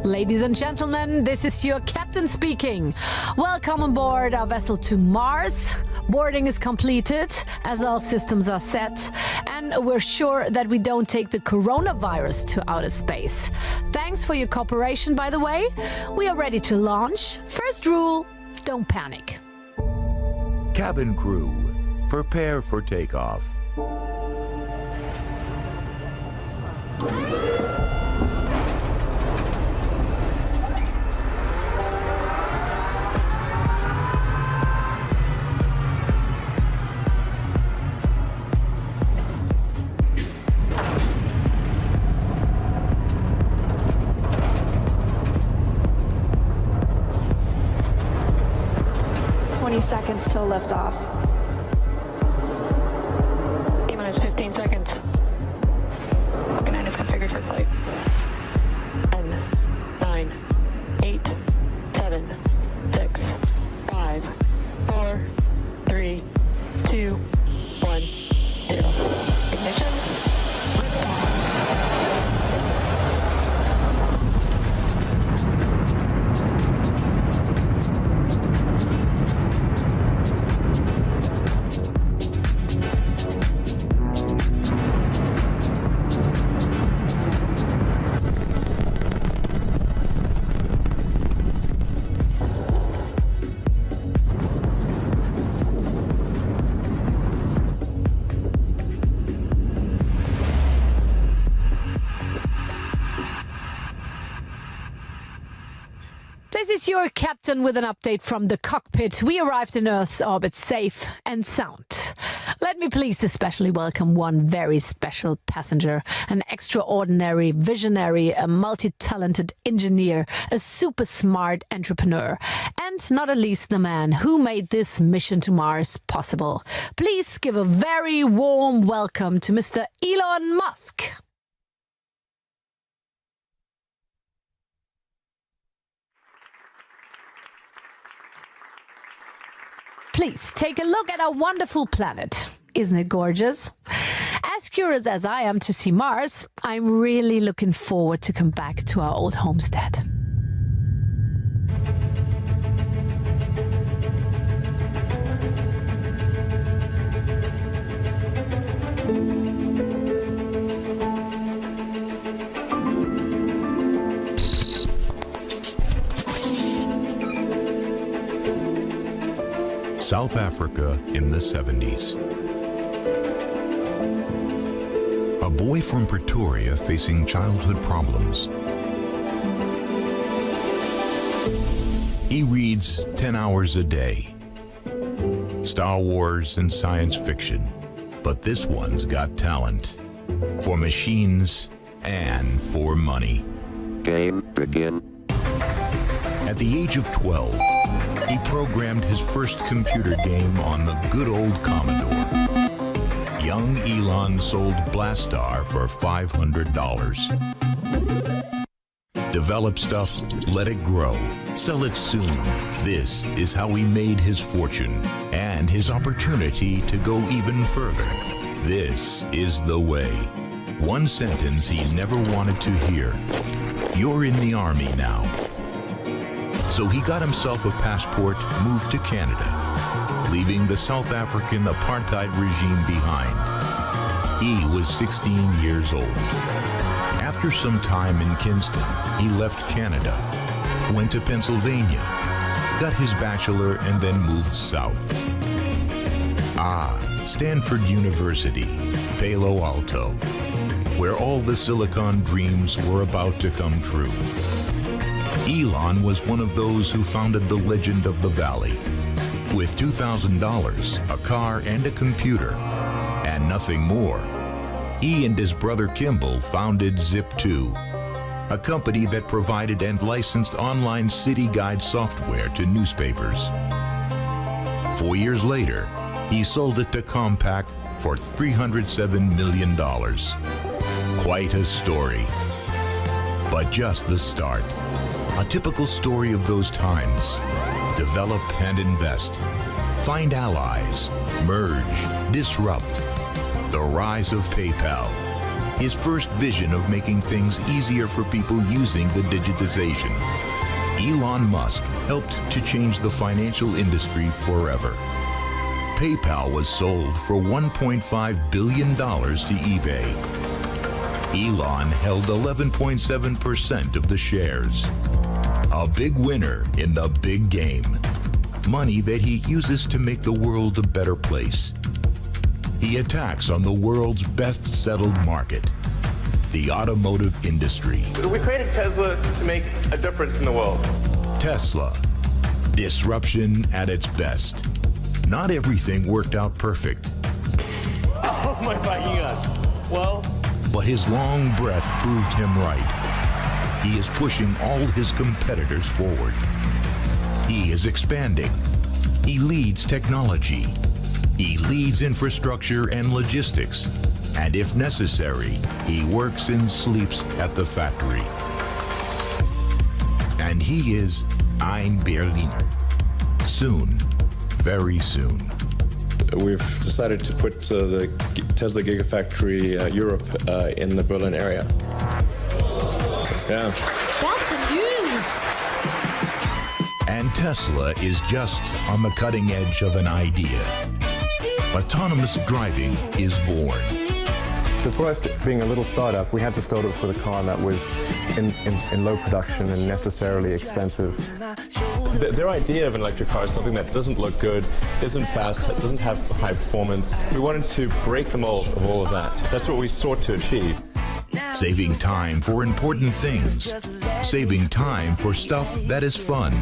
Ladies and gentlemen, this is your captain speaking. Welcome on board our vessel to Mars. Boarding is completed as all systems are set, and we're sure that we don't take the coronavirus to outer space. Thanks for your cooperation, by the way. We are ready to launch. First rule, don't panic. Cabin crew, prepare for takeoff. Seconds till liftoff. T-minus 15 seconds. Falcon 9 is configured for flight. 10, 9, 8, 7, 6, 5, 4, 3, 2, 1, 0. Ignition. Liftoff. This is your captain with an update from the cockpit. We arrived in Earth's orbit safe and sound. Let me please especially welcome one very special passenger, an extraordinary visionary, a multi-talented engineer, a super smart entrepreneur, and not at least the man who made this mission to Mars possible. Please give a very warm welcome to Mr. Elon Musk. Please take a look at our wonderful planet. Isn't it gorgeous? As curious as I am to see Mars, I'm really looking forward to come back to our old homestead. South Africa in the 70s. A boy from Pretoria facing childhood problems. He reads 10 hours a day. Star Wars and science fiction. But this one's got talent. For machines and for money. Game begin. At the age of 12, he programmed his first computer game on the good old Commodore. Young Elon sold Blastar for $500. Develop stuff, let it grow, sell it soon. This is how he made his fortune and his opportunity to go even further. This is the way. One sentence he never wanted to hear. You're in the Army now. So he got himself a passport, moved to Canada, leaving the South African apartheid regime behind. He was 16 years old. After some time in Kingston, he left Canada, went to Pennsylvania, got his bachelor, and then moved south. Stanford University, Palo Alto, where all the Silicon dreams were about to come true. Elon was one of those who founded the legend of the Valley. With $2,000, a car and a computer, and nothing more, he and his brother Kimball founded Zip2, a company that provided and licensed online city guide software to newspapers. 4 years later, he sold it to Compaq for $307 million. Quite a story, but just the start. A typical story of those times. Develop and invest. Find allies. Merge. Disrupt. The rise of PayPal. his first vision of making things easier for people using the digitization. Elon Musk helped to change the financial industry forever. PayPal was sold for $1.5 billion to eBay. Elon held 11.7% of the shares. A big winner in the big game. Money that he uses to make the world a better place. He attacks on the world's best settled market, the automotive industry. We created Tesla to make a difference in the world. Tesla. Disruption at its best. Not everything worked out perfect. Oh my God, well. But his long breath proved him right. He is pushing all his competitors forward. He is expanding. He leads technology. He leads infrastructure and logistics. And if necessary, he works and sleeps at the factory. And he is ein Berliner. Soon, very soon. We've decided to put the Tesla Gigafactory Europe in the Berlin area. Yeah. That's the news. And Tesla is just on the cutting edge of an idea. Autonomous driving is born. So for us, being a little startup, we had to start off with a car that was in low production and necessarily expensive. Their idea of an electric car is something that doesn't look good, isn't fast, doesn't have high performance. We wanted to break the mold of all of that. That's what we sought to achieve. Saving time for important things. Saving time for stuff that is fun.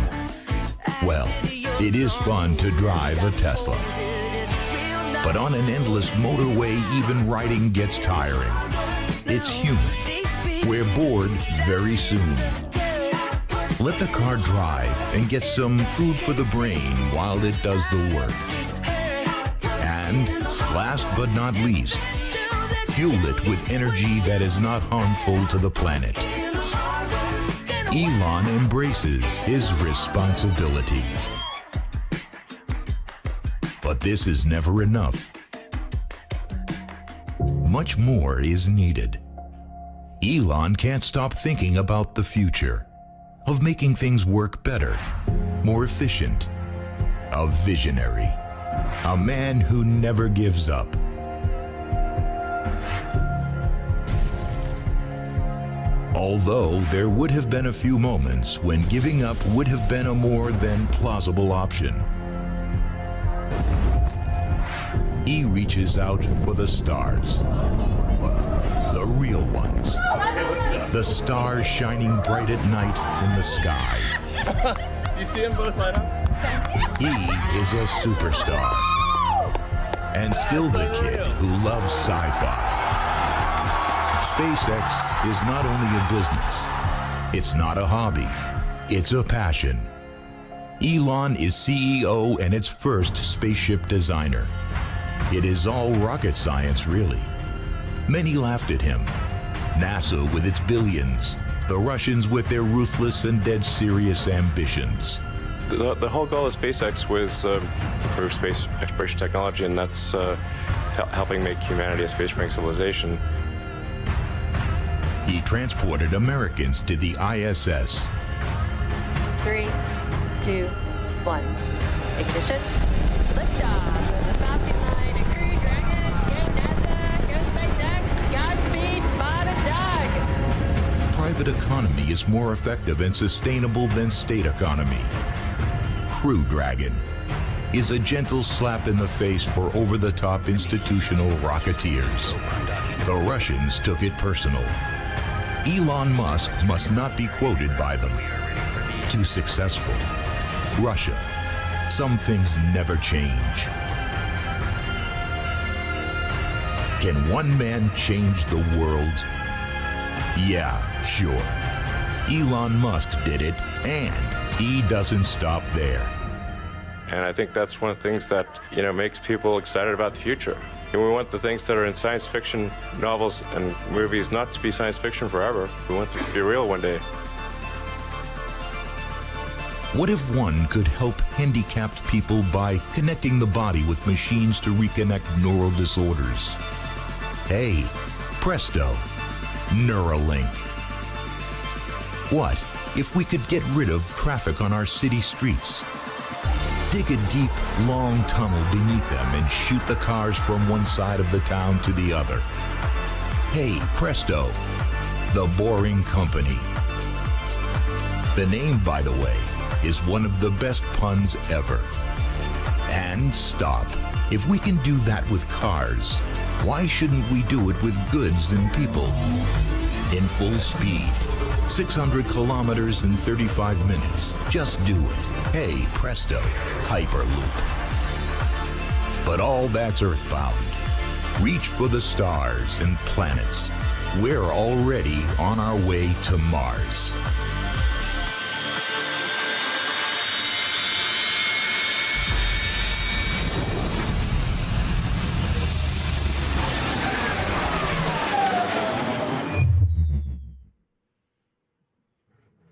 Well, it is fun to drive a Tesla. But on an endless motorway, even riding gets tiring. It's human. We're bored very soon. Let the car drive and get some food for the brain while it does the work. And last but not least, fuel it with energy that is not harmful to the planet. Elon embraces his responsibility. But this is never enough. Much more is needed. Elon can't stop thinking about the future, of making things work better, more efficient. A visionary, a man who never gives up. Although there would have been a few moments when giving up would have been a more than plausible option. He reaches out for the stars. The real ones. The stars shining bright at night in the sky. You see them both light up? He is a superstar. And still the kid who loves sci-fi. SpaceX is not only a business. It's not a hobby. It's a passion. Elon is CEO and its first spaceship designer. It is all rocket science, really. Many laughed at him. NASA with its billions. The Russians with their ruthless and dead serious ambitions. The whole goal of SpaceX was improve space exploration technology, and that's helping make humanity a spacefaring civilization. He transported Americans to the ISS. 3, 2, 1. Ignition. Liftoff. The Falcon 9 and Crew Dragon. Go NASA. Go SpaceX. Godspeed. Spot a dog. Private economy is more effective and sustainable than state economy. Crew Dragon is a gentle slap in the face for over-the-top institutional rocketeers. The Russians took it personal. Elon Musk must not be quoted by them. Too successful. Russia. Some things never change. Can one man change the world? Yeah, sure. Elon Musk did it, and he doesn't stop there. And I think that's one of the things that, makes people excited about the future. And we want the things that are in science fiction novels and movies not to be science fiction forever. We want them to be real one day. What if one could help handicapped people by connecting the body with machines to reconnect neural disorders? Hey, Presto, Neuralink. What if we could get rid of traffic on our city streets? Dig a deep, long tunnel beneath them and shoot the cars from one side of the town to the other. Hey, Presto, the boring company. The name, by the way, is one of the best puns ever. And stop. If we can do that with cars, why shouldn't we do it with goods and people? In full speed, 600 kilometers in 35 minutes. Just do it. Hey, Presto, Hyperloop. But all that's earthbound. Reach for the stars and planets. We're already on our way to Mars.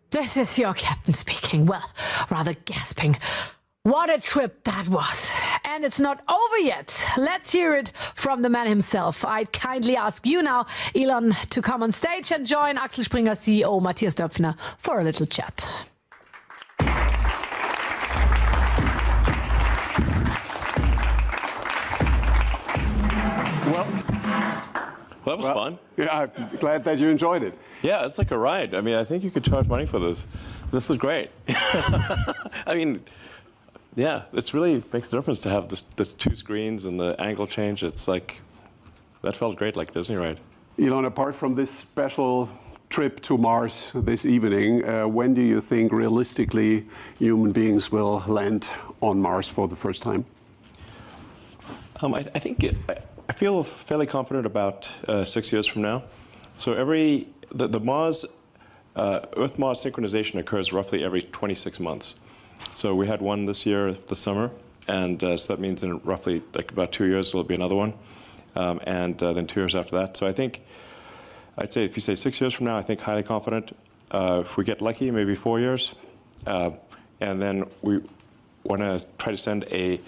This is your captain speaking. Well, rather gasping. What a trip that was. And it's not over yet. Let's hear it from the man himself. I'd kindly ask you now, Elon, to come on stage and join Axel Springer CEO Matthias Döpfner for a little chat. Well, that was fun. Yeah, I'm glad that you enjoyed it. Yeah, it's like a ride. I mean, I think you could charge money for this. This was great. I mean, yeah, it's really makes a difference to have this two screens and the angle change. It's like, that felt great, like Disney ride. Elon, apart from this special trip to Mars this evening, when do you think realistically human beings will land on Mars for the first time? I feel fairly confident about 6 years from now. So the Mars, Earth-Mars synchronization occurs roughly every 26 months. So we had one this year, this summer, and so that means in roughly like about 2 years there'll be another one, and then 2 years after that. So I'd say if you say 6 years from now, I think highly confident. If we get lucky, maybe 4 years, and then we want to try to send an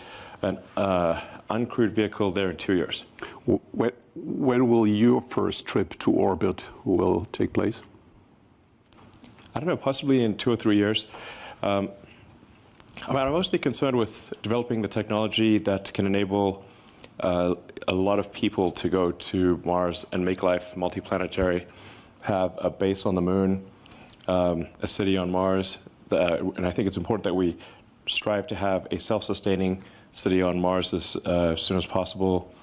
uncrewed vehicle there in 2 years. When will your first trip to orbit will take place? I don't know, possibly in 2 or 3 years. I'm mostly concerned with developing the technology that can enable a lot of people to go to Mars and make life multiplanetary, have a base on the moon, a city on Mars. And I think it's important that we strive to have a self-sustaining city on Mars as soon as possible.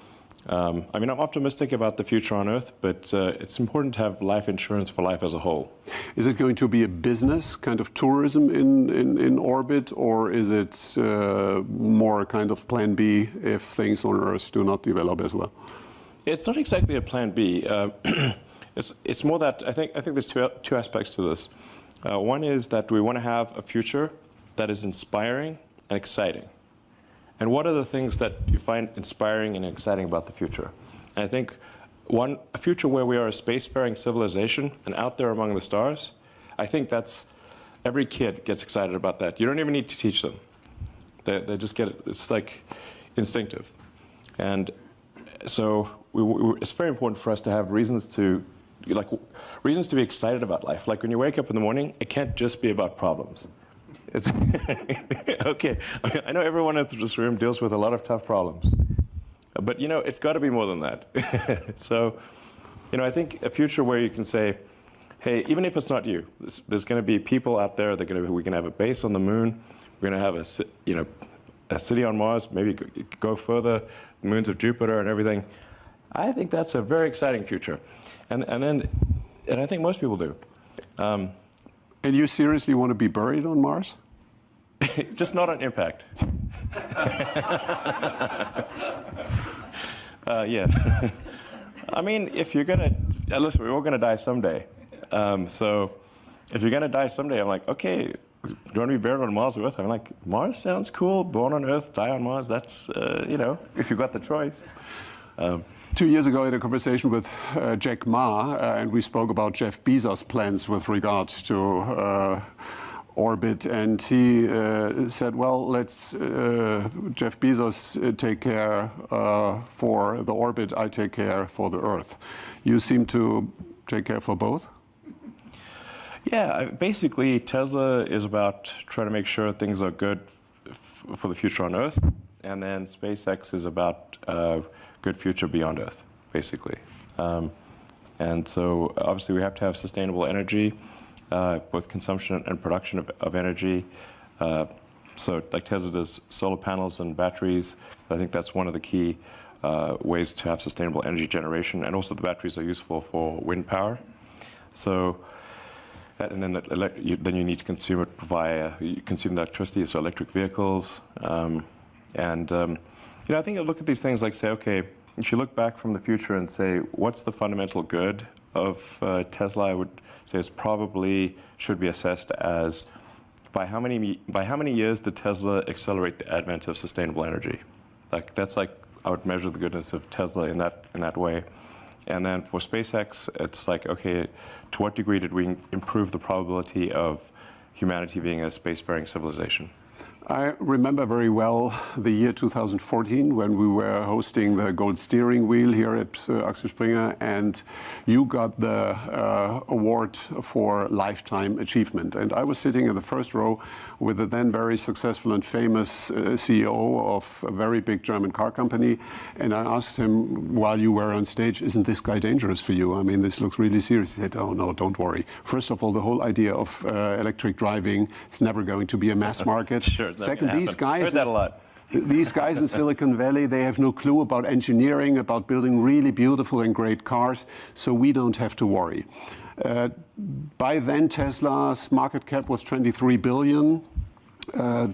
I mean, I'm optimistic about the future on Earth, but it's important to have life insurance for life as a whole. Is it going to be a business kind of tourism in orbit, or is it more a kind of plan B if things on Earth do not develop as well? It's not exactly a plan B. It's more that I think there's two aspects to this. One is that we want to have a future that is inspiring and exciting. And what are the things that you find inspiring and exciting about the future? And I think a future where we are a spacefaring civilization and out there among the stars, I think every kid gets excited about that. You don't even need to teach them. They just get it. It's like instinctive. And so it's very important for us to have reasons to be excited about life. Like when you wake up in the morning, it can't just be about problems. It's okay. I know everyone in this room deals with a lot of tough problems, but it's got to be more than that. So, I think a future where you can say, hey, even if it's not you, there's going to be people out there. We can have a base on the moon. We're going to have a city on Mars. Maybe go further, moons of Jupiter and everything. I think that's a very exciting future, and I think most people do. And you seriously want to be buried on Mars? Just not on impact. Yeah. I mean, if you're going to... listen, we're all going to die someday. So if you're going to die someday, I'm like, okay, do you want to be buried on Mars or Earth? I'm like, Mars sounds cool. Born on Earth, die on Mars. That's, if you've got the choice. 2 years ago, I had a conversation with Jack Ma, and we spoke about Jeff Bezos' plans with regard to orbit, and he said, well, let's Jeff Bezos take care for the orbit, I take care for the Earth. You seem to take care for both? Yeah, basically Tesla is about trying to make sure things are good for the future on Earth, and then SpaceX is about good future beyond Earth, basically. And so obviously we have to have sustainable energy, both consumption and production of energy. So like Tesla does solar panels and batteries. I think that's one of the key ways to have sustainable energy generation. And also the batteries are useful for wind power. So, and then you need to consume it via, you consume the electricity, so electric vehicles. You know, I think I look at these things like say, okay, if you look back from the future and say, what's the fundamental good of Tesla, I would say it's probably should be assessed as by how many years did Tesla accelerate the advent of sustainable energy? Like that's like I would measure the goodness of Tesla in that way. And then for SpaceX, it's like, okay, to what degree did we improve the probability of humanity being a spacefaring civilization? I remember very well the year 2014 when we were hosting the Gold Steering Wheel here at Axel Springer, and you got the award for Lifetime Achievement. And I was sitting in the first row with the then very successful and famous CEO of a very big German car company, and I asked him while you were on stage, isn't this guy dangerous for you? I mean, this looks really serious. He said, oh no, don't worry. First of all, the whole idea of electric driving, it's never going to be a mass market. Sure. Second, these guys, heard that a lot. These guys in Silicon Valley, they have no clue about engineering, about building really beautiful and great cars, so we don't have to worry. By then, Tesla's market cap was 23 billion.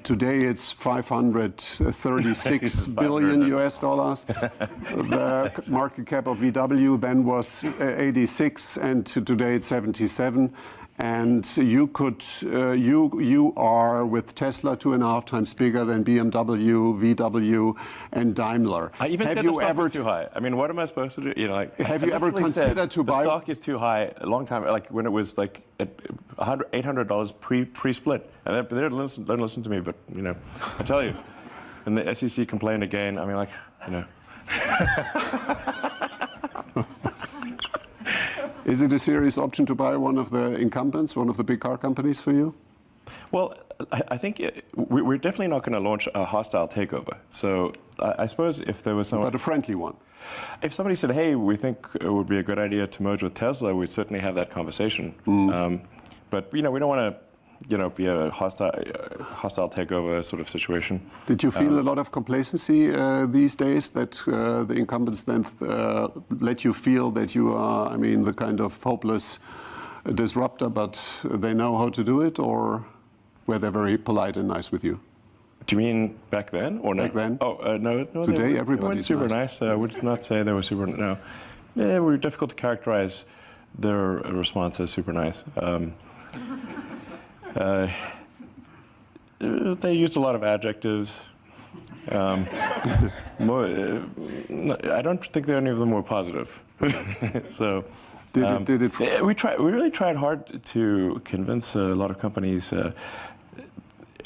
Today it's 536 billion US dollars. The market cap of VW then was 86, and today it's 77. And you could, you are with Tesla 2.5 times bigger than BMW, VW, and Daimler. I even said the stock is too high. I mean, what am I supposed to do? You know, like, have you ever considered to buy? The stock is too high a long time, like when it was like at $800 pre-split. And they don't listen to me, but you know, I tell you, and the SEC complained again. I mean, like, you know. Is it a serious option to buy one of the incumbents, one of the big car companies for you? Well, I think we're definitely not going to launch a hostile takeover. So I suppose if there was someone... But a friendly one. If somebody said, hey, we think it would be a good idea to merge with Tesla, we'd certainly have that conversation. But, you know, we don't want to, you know, be a hostile takeover sort of situation. Did you feel a lot of complacency these days that the incumbents then let you feel that you are, I mean, the kind of hopeless disruptor, but they know how to do it, or were they very polite and nice with you? Do you mean back then or no? Back then? Oh, no. Today everybody's super nice. I would not say they were super, no. Yeah, they were difficult to characterize their response as super nice. They used a lot of adjectives. I don't think any of them were positive. So, we really tried hard to convince a lot of companies.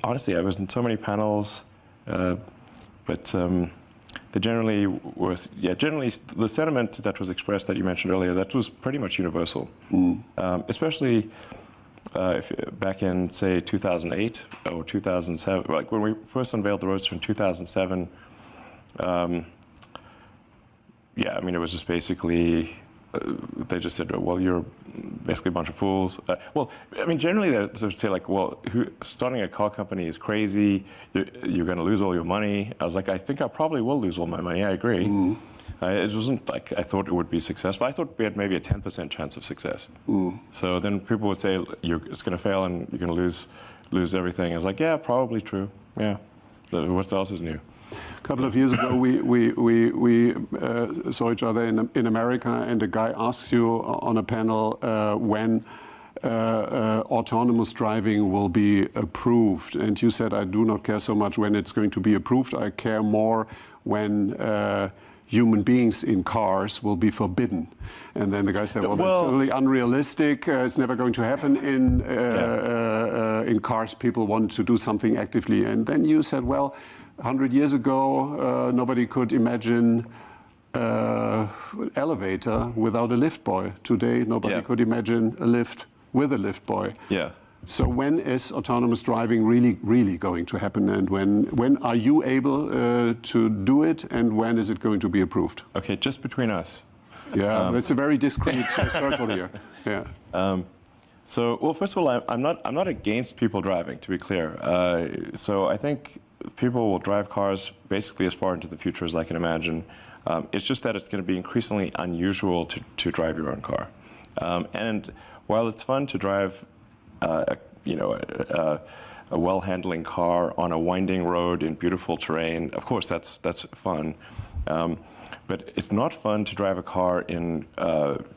Honestly, I was in so many panels, but they generally was, generally the sentiment that was expressed that you mentioned earlier, that was pretty much universal, especially. Back in, say, 2008 or 2007, like when we first unveiled the Roadster in 2007, I mean, it was just basically, they just said, well, you're basically a bunch of fools. Well, I mean, generally they would say like, well, starting a car company is crazy, you're going to lose all your money. I was like, I think I probably will lose all my money, I agree. It wasn't like I thought it would be successful. I thought we had maybe a 10% chance of success. So then people would say, it's going to fail and you're going to lose everything. I was like, yeah, probably true. Yeah. What else is new? A couple of years ago, we saw each other in America, and a guy asks you on a panel when autonomous driving will be approved. And you said, I do not care so much when it's going to be approved. I care more when human beings in cars will be forbidden. And then the guy said, well, that's really unrealistic. It's never going to happen in cars. People want to do something actively. And then you said, well, 100 years ago, nobody could imagine elevator without a lift boy. Today, nobody could imagine a lift with a lift boy. Yeah. So when is autonomous driving really going to happen, and when are you able to do it, and when is it going to be approved? Okay, just between us. Yeah, it's a very discreet circle here. Yeah. So, well, first of all, I'm not against people driving, to be clear. So I think people will drive cars basically as far into the future as I can imagine. It's just that it's going to be increasingly unusual to drive your own car. And while it's fun to drive a well-handling car on a winding road in beautiful terrain, of course that's fun. But it's not fun to drive a car in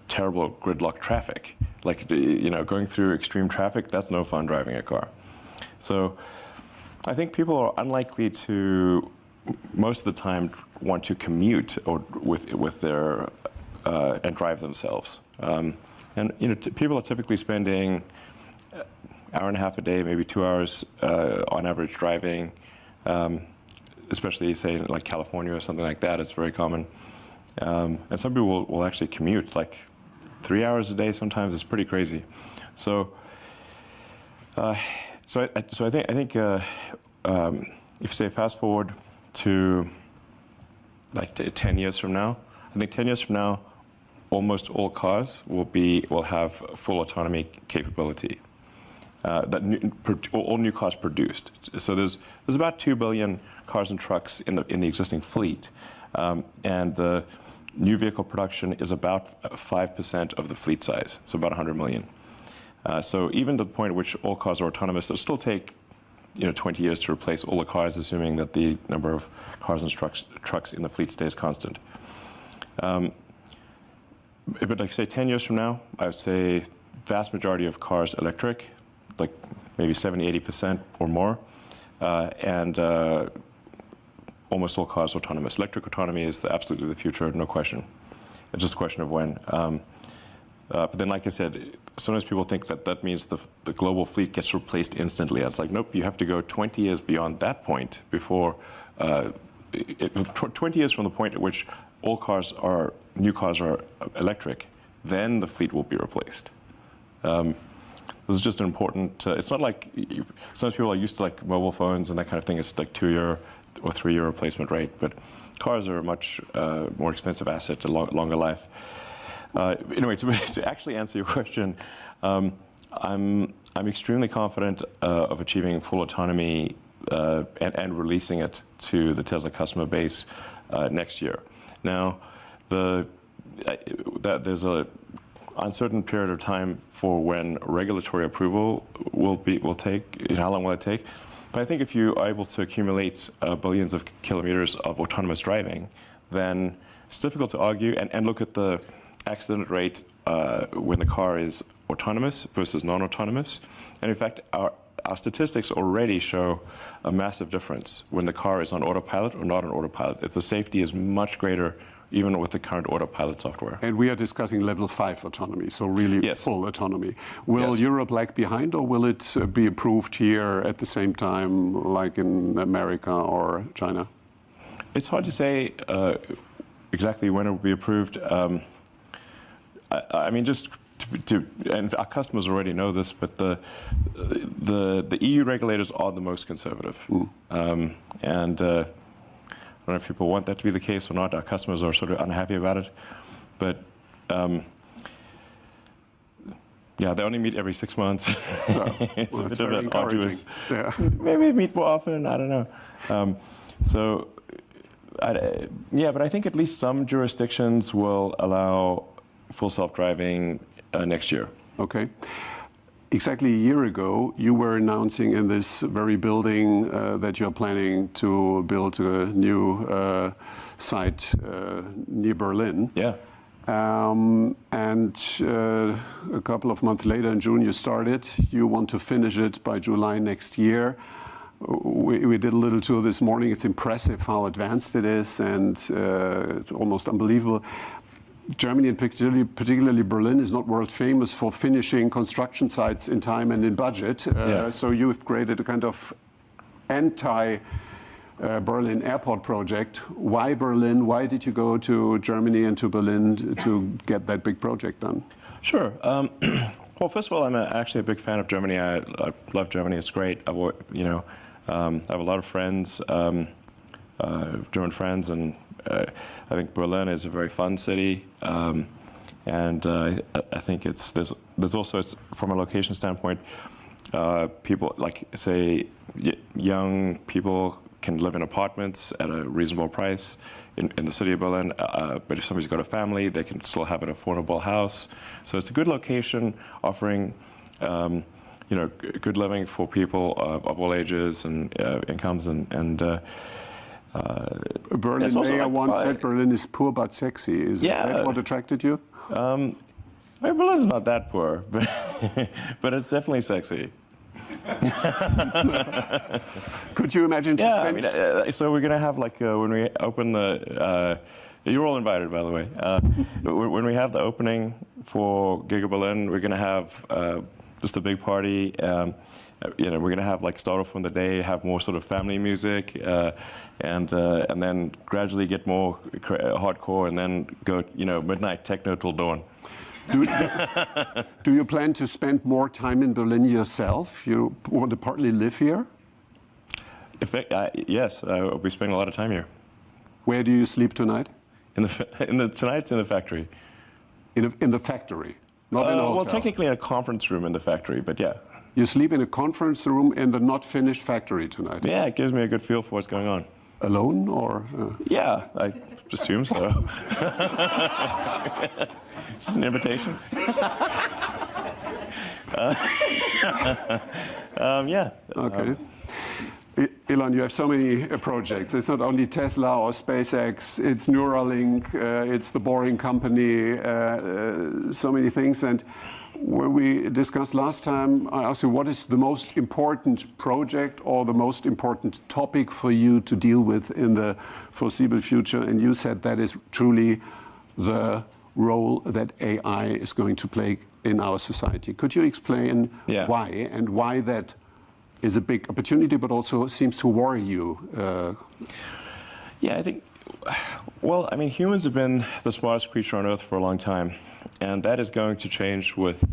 terrible gridlock traffic. Like, going through extreme traffic, that's no fun driving a car. So I think people are unlikely to, most of the time, want to commute or with their and drive themselves. And people are typically spending hour and a half a day, maybe 2 hours on average driving, especially say like California or something like that. It's very common. And some people will actually commute like 3 hours a day. Sometimes it's pretty crazy. So, I think if you say fast forward to like 10 years from now, I think 10 years from now, almost all cars will have full autonomy capability. All new cars produced. So there's about 2 billion cars and trucks in the existing fleet, and the new vehicle production is about 5% of the fleet size, so about 100 million. So even to the point at which all cars are autonomous, it'll still take 20 years to replace all the cars, assuming that the number of cars and trucks in the fleet stays constant. But like say 10 years from now, I would say vast majority of cars electric, like maybe 70-80% or more, and almost all cars autonomous. Electric autonomy is absolutely the future, no question. It's just a question of when. But then, like I said, sometimes people think that means the global fleet gets replaced instantly. It's like, nope, you have to go 20 years beyond that point before, 20 years from the point at which new cars are electric, then the fleet will be replaced. This is just an important, it's not like, sometimes people are used to like mobile phones and that kind of thing. It's like 2-year or 3-year replacement rate, but cars are a much more expensive asset, a longer life. Anyway, to actually answer your question, I'm extremely confident of achieving full autonomy and releasing it to the Tesla customer base next year. Now, there's a uncertain period of time for when regulatory approval will take. How long will it take? But I think if you are able to accumulate billions of kilometers of autonomous driving, then it's difficult to argue and look at the accident rate when the car is autonomous versus non-autonomous. And in fact, our statistics already show a massive difference when the car is on autopilot or not on autopilot. If the safety is much greater even with the current autopilot software. And we are discussing level 5 autonomy, so really full autonomy. Will Europe lag behind, or will it be approved here at the same time like in America or China? It's hard to say exactly when it will be approved. I mean, just and our customers already know this, but the EU regulators are the most conservative. And I don't know if people want that to be the case or not. Our customers are sort of unhappy about it. But yeah, they only meet every 6 months. It's a bit of an arduous. Yeah. Maybe meet more often, I don't know. But I think at least some jurisdictions will allow full self-driving next year. Okay. Exactly a year ago, you were announcing in this very building that you're planning to build a new site near Berlin. Yeah. And a couple of months later, in June, you started. You want to finish it by July next year. we did a little tour this morning. It's impressive how advanced it is, and it's almost unbelievable. Germany, and particularly Berlin, is not world famous for finishing construction sites in time and in budget. So you've created a kind of anti-Berlin airport project. Why Berlin? Why did you go to Germany and to Berlin to get that big project done? Sure. Well, first of all, I'm actually a big fan of Germany. I love Germany. It's great. I have a lot of friends, German friends, and I think Berlin is a very fun city, and I think there's also, from a location standpoint, people like, say, young people can live in apartments at a reasonable price in the city of Berlin, but if somebody's got a family, they can still have an affordable house. So it's a good location, offering good living for people of all ages and incomes, and Berlin mayor once said Berlin is poor but sexy. Is that what attracted you? Berlin's not that poor, but it's definitely sexy. Could you imagine to spend? So we're going to have, like, when we open the, you're all invited, by the way. When we have the opening for Giga Berlin, we're going to have just a big party. We're going to have, like, start off from the day, have more sort of family music, and then gradually get more hardcore, and then go, midnight techno till dawn. Do you plan to spend more time in Berlin yourself? You want to partly live here? Yes, I'll be spending a lot of time here. Where do you sleep tonight? Tonight's in the factory. In the factory, not in a hotel? Well, technically in a conference room in the factory, but yeah. You sleep in a conference room in the not finished factory tonight? Yeah, it gives me a good feel for what's going on. Alone, or? Yeah, I assume so. It's an invitation. Yeah. Okay. Elon, you have so many projects. It's not only Tesla or SpaceX, it's Neuralink, it's the Boring Company, so many things. And when we discussed last time, I asked you, what is the most important project or the most important topic for you to deal with in the foreseeable future? And you said that is truly the role that AI is going to play in our society. Could you explain why, and why that is a big opportunity, but also seems to worry you? Yeah, I think, well, I mean, humans have been the smartest creature on Earth for a long time, and that is going to change with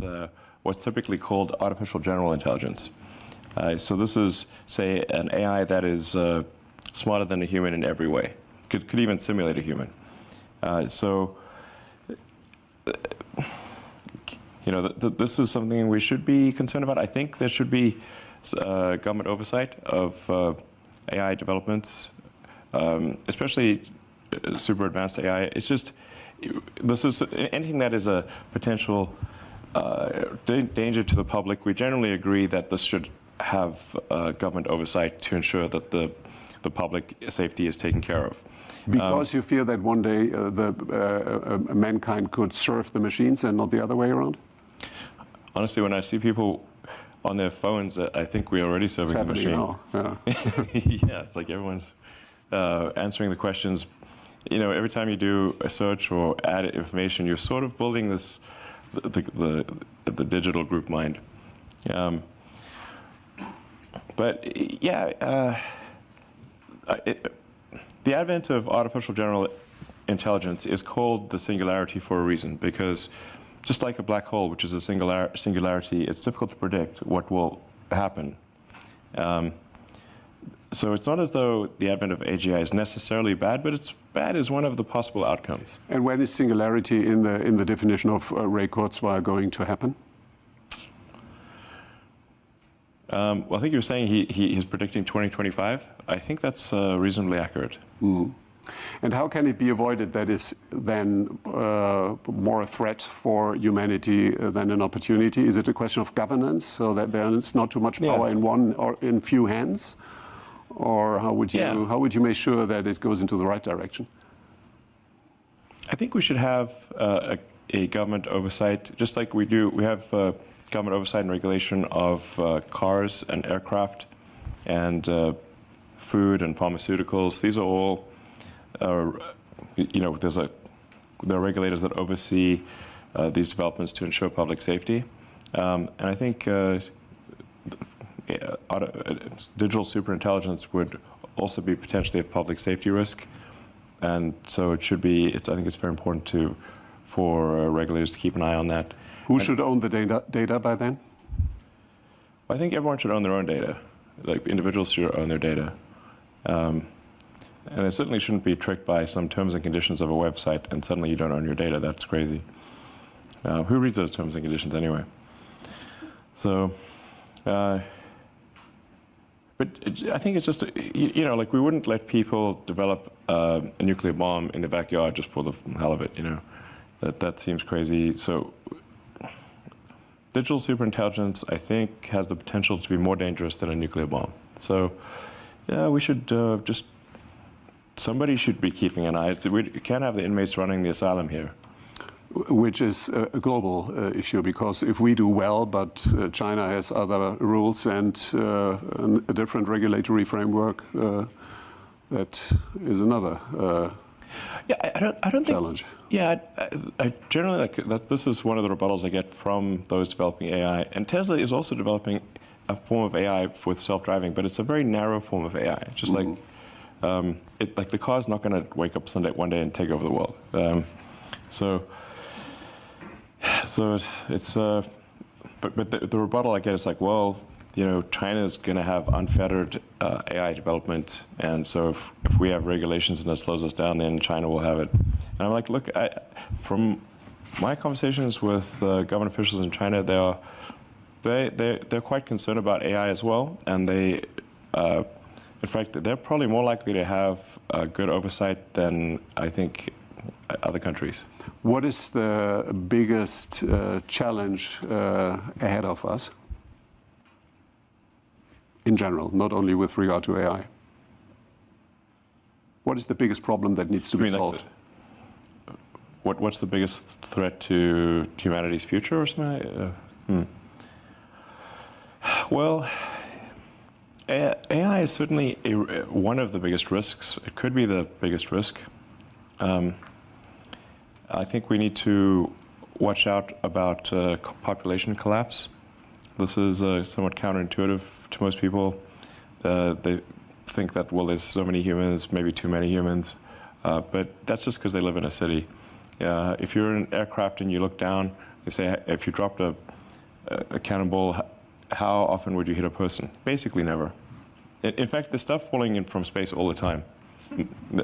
what's typically called artificial general intelligence. So this is, say, an AI that is smarter than a human in every way, could even simulate a human. This is something we should be concerned about. I think there should be government oversight of AI developments, especially super advanced AI. It's just, this is anything that is a potential danger to the public. We generally agree that this should have government oversight to ensure that the public safety is taken care of. Because you fear that one day mankind could serve the machines and not the other way around? Honestly, when I see people on their phones, I think we're already serving the machine. Now. Yeah. Yeah, it's like everyone's answering the questions. Every time you do a search or add information, you're sort of building this, the digital group mind. But yeah, the advent of artificial general intelligence is called the singularity for a reason, because just like a black hole, which is a singularity, it's difficult to predict what will happen. So it's not as though the advent of AGI is necessarily bad, but it's bad as one of the possible outcomes. And when is singularity in the definition of Ray Kurzweil going to happen? Well, I think you were saying he's predicting 2025. I think that's reasonably accurate. Mm. And how can it be avoided that is then more a threat for humanity than an opportunity? Is it a question of governance, so that there is not too much power in one or in few hands? Or how would you make sure that it goes into the right direction? I think we should have a government oversight, just like we have government oversight and regulation of cars and aircraft and food and pharmaceuticals. These are all, there are regulators that oversee these developments to ensure public safety. And I think digital superintelligence would also be potentially a public safety risk. And so it should be, I think it's very important for regulators to keep an eye on that. Who should own the data by then? I think everyone should own their own data. Like individuals should own their data. And it certainly shouldn't be tricked by some terms and conditions of a website and suddenly you don't own your data. That's crazy. Who reads those terms and conditions anyway? So, but I think it's just, like we wouldn't let people develop a nuclear bomb in the backyard just for the hell of it, That seems crazy. So digital superintelligence, I think, has the potential to be more dangerous than a nuclear bomb. So, yeah, we should somebody should be keeping an eye. We can't have the inmates running the asylum here. Which is a global issue, because if we do well, but China has other rules and a different regulatory framework, that is another I don't challenge. I generally like that. This is one of the rebuttals I get from those developing AI. And Tesla is also developing a form of AI with self-driving, but it's a very narrow form of AI. Just like the car's not going to wake up one day and take over the world. So it's but the rebuttal I get is like, well, China's going to have unfettered AI development, and so if we have regulations and that slows us down, then China will have it. And I'm like, look, from my conversations with government officials in China, they're quite concerned about AI as well, and they, in fact, they're probably more likely to have good oversight than I think other countries. What is the biggest challenge ahead of us? In general, not only with regard to AI. What is the biggest problem that needs to be solved? What's the biggest threat to humanity's future or something? Well, AI is certainly one of the biggest risks. It could be the biggest risk. I think we need to watch out about population collapse. This is somewhat counterintuitive to most people. They think that, well, there's so many humans, maybe too many humans, but that's just because they live in a city. If you're in an aircraft and you look down, they say, if you dropped a cannonball, how often would you hit a person? Basically never. In fact, there's stuff falling in from space all the time.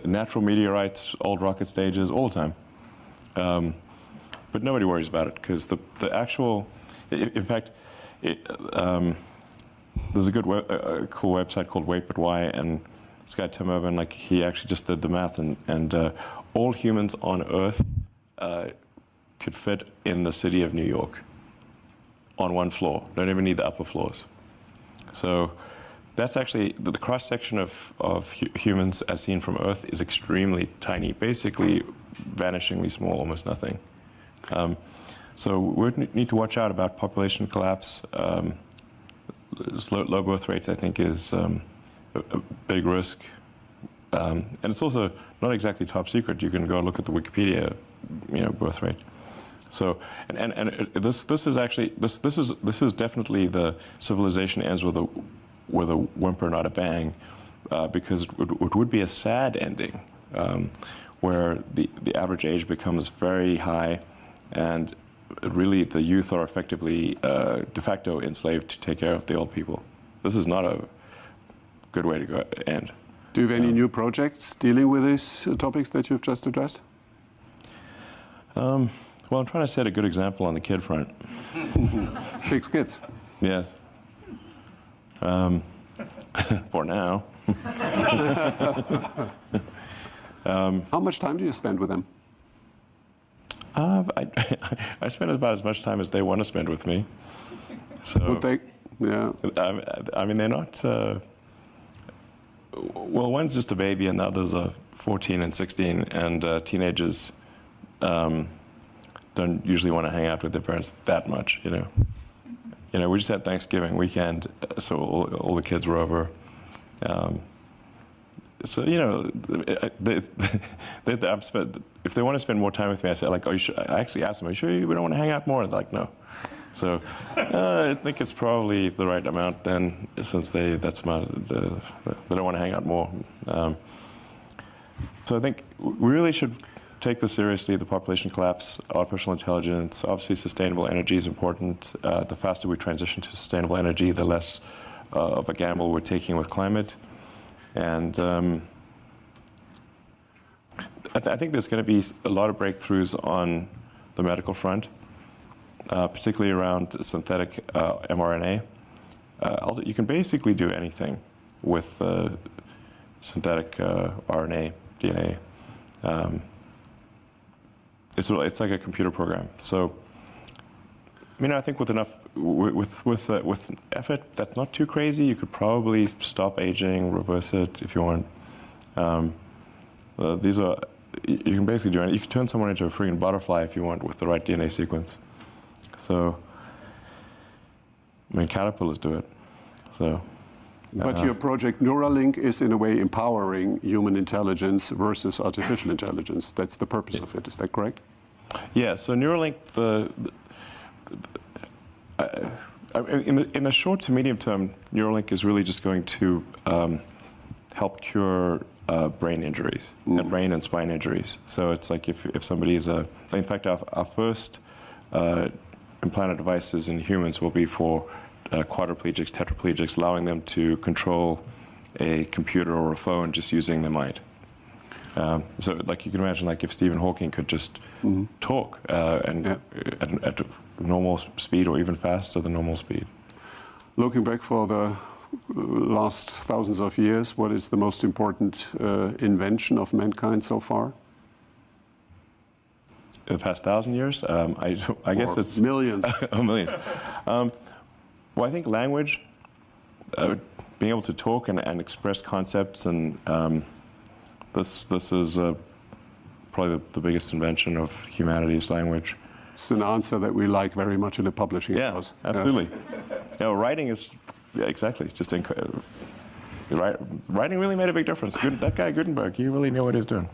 Natural meteorites, old rocket stages, all the time. But nobody worries about it because the actual, in fact, there's a good cool website called Wait But Why, and this guy Tim Urban, like he actually just did the math, and all humans on Earth could fit in the city of New York on one floor. Don't even need the upper floors. So that's actually the cross section of humans as seen from Earth is extremely tiny, basically vanishingly small, almost nothing. So we need to watch out about population collapse. Low birth rate, I think, is a big risk. And it's also not exactly top secret. You can go look at the Wikipedia, birth rate. So, and this is actually this is definitely the civilization ends with a whimper, not a bang, because it would be a sad ending, where the average age becomes very high, and really the youth are effectively de facto enslaved to take care of the old people. This is not a good way to end. Do you have any new projects dealing with these topics that you've just addressed? Well, I'm trying to set a good example on the kid front. 6 kids. Yes. For now. How much time do you spend with them? I spend about as much time as they want to spend with me. So. Would they? Yeah. I mean, they're not. Well, one's just a baby, and the others are 14 and 16, and teenagers don't usually want to hang out with their parents that much, We just had Thanksgiving weekend, so all the kids were over. So if they want to spend more time with me, I say like, I actually ask them, "Are you sure we don't want to hang out more?" And they're like, "No." So I think it's probably the right amount then, since they don't want to hang out more. So I think we really should take this seriously. The population collapse, artificial intelligence, obviously sustainable energy is important. The faster we transition to sustainable energy, the less of a gamble we're taking with climate. And I think there's going to be a lot of breakthroughs on the medical front, particularly around synthetic mRNA. You can basically do anything with synthetic RNA, DNA. It's like a computer program. So, I think with enough, with effort, that's not too crazy. You could probably stop aging, reverse it if you want. You can basically do anything. You can turn someone into a freaking butterfly if you want with the right DNA sequence. So, caterpillars do it. So. But your project Neuralink is in a way empowering human intelligence versus artificial intelligence. That's the purpose of it. Is that correct? Yeah. So Neuralink, in the short to medium term, Neuralink is really just going to help cure brain injuries, and brain and spine injuries. So it's like if somebody is in fact, our first implanted devices in humans will be for quadriplegics, tetraplegics, allowing them to control a computer or a phone just using their mind. So, like you can imagine, like if Stephen Hawking could just talk at normal speed or even faster than normal speed. Looking back for the last thousands of years, what is the most important invention of mankind so far? In the past 1,000 years, I guess it's millions. Oh, millions. Well, I think language, being able to talk and express concepts, and this is probably the biggest invention of humanity's language. It's an answer that we like very much in the publishing house. Absolutely. Writing is exactly just writing really made a big difference. That guy Gutenberg, he really knew what he was doing.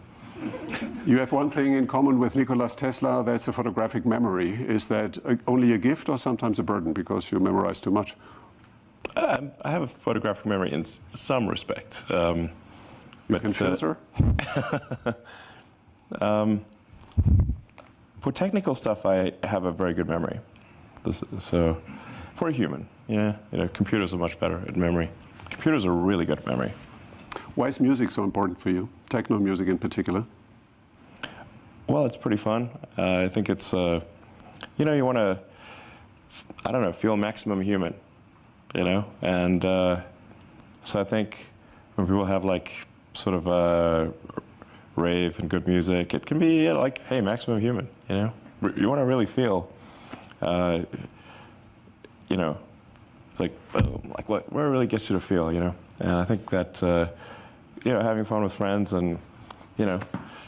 You have one thing in common with Nikola Tesla, that's a photographic memory. Is that only a gift or sometimes a burden because you memorize too much? I have a photographic memory in some respect. You can filter? For technical stuff, I have a very good memory. So, for a human, computers are much better at memory. Computers are really good at memory. Why is music so important for you? Techno music in particular? Well, it's pretty fun. I think it's, you want to, feel maximum human, And so I think when people have like sort of a rave and good music, it can be like, hey, maximum human, You want to really feel, it's like, boom, like where it really gets you to feel, And I think that, having fun with friends and,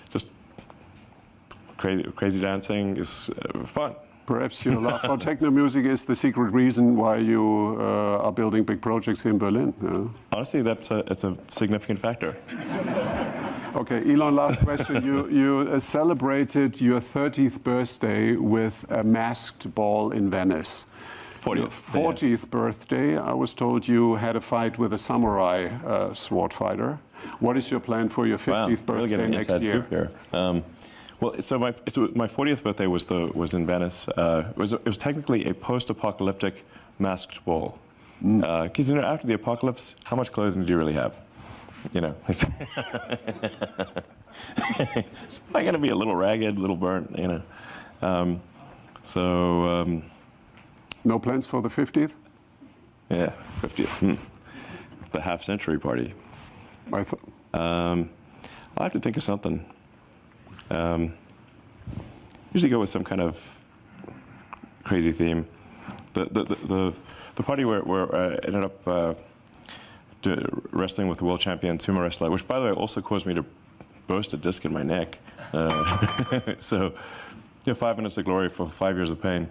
just crazy dancing is fun. Perhaps your love for techno music is the secret reason why you are building big projects in Berlin. Honestly, it's a significant factor. Okay, Elon, last question. You celebrated your 30th birthday with a masked ball in Venice. 40th birthday, I was told you had a fight with a samurai sword fighter. What is your plan for your 50th birthday next year? Well, so my 40th birthday was in Venice. It was technically a post-apocalyptic masked ball. Because after the apocalypse, how much clothing do you really have? It's probably going to be a little ragged, a little burnt. No plans for the 50th? Yeah, 50th. The half-century party. I'll have to think of something. Usually go with some kind of crazy theme. The party where I ended up wrestling with the world champion sumo wrestler, which by the way also caused me to burst a disc in my neck. So, 5 minutes of glory for 5 years of pain.